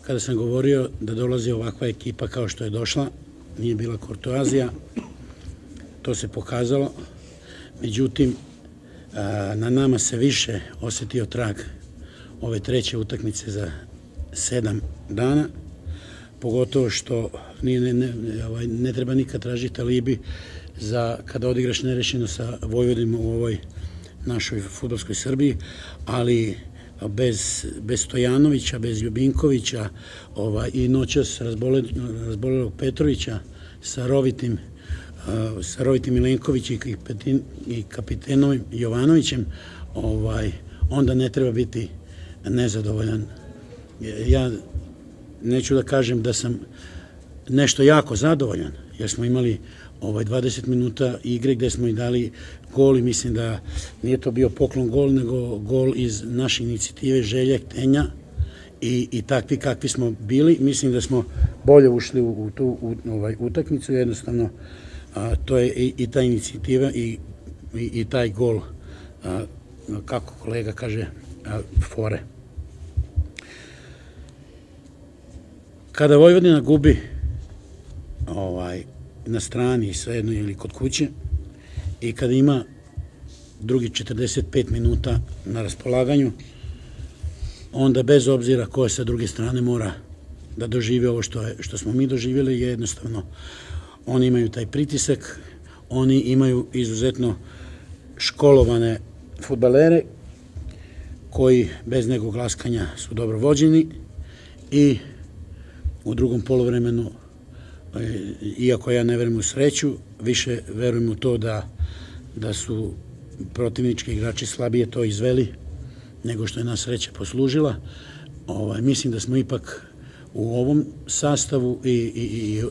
kada sam govorio da dolazi ovakva ekipa kao što je došla, nije bila kurtoazija, to se pokazalo. Međutim, na nama se više osetio trag ove treće utakmice za 7 dana, pogotovo što ne treba nikad tražiti alibi za kada odigraš nerešeno sa Vojvodinom u ovoj našoj fudbalskoj Srbiji, ali bez Stojanovića, bez Ljubinkovića i noćas razbolelog Petrovića sa rovitim Milenkovićem i kapitenom Jovanovićem, onda ne treba biti nezadovoljan. Ja neću da kažem da sam nešto jako zadovoljan, jer smo imali 20 minuta igre gde smo i dali gol i mislim da nije to bio poklon gol, nego gol iz naše inicijative, želje, htenja i takvi kakvi smo bili. Mislim da smo bolje ušli u tu utakmicu, jednostavno to je i ta inicijativa i taj gol, kako kolega kaže, fore. Kada Vojvodina gubi na strani svejedno ili kod kuće i kada ima drugi 45 minuta na raspolaganju, onda bez obzira ko je sa druge strane mora da doživi ovo što smo mi doživjeli. Jednostavno, oni imaju taj pritisak, oni imaju izuzetno školovane fudbalere koji bez nekog laskanja su dobro vođeni i u drugom poluvremenu, iako ja ne verujem u sreću, više verujem u to da su protivnički igrači slabije to izveli nego što je nas sreća poslužila. Mislim da smo ipak u ovom sastavu i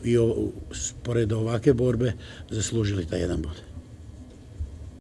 pored ovake borbe zaslužili taj jedan bod.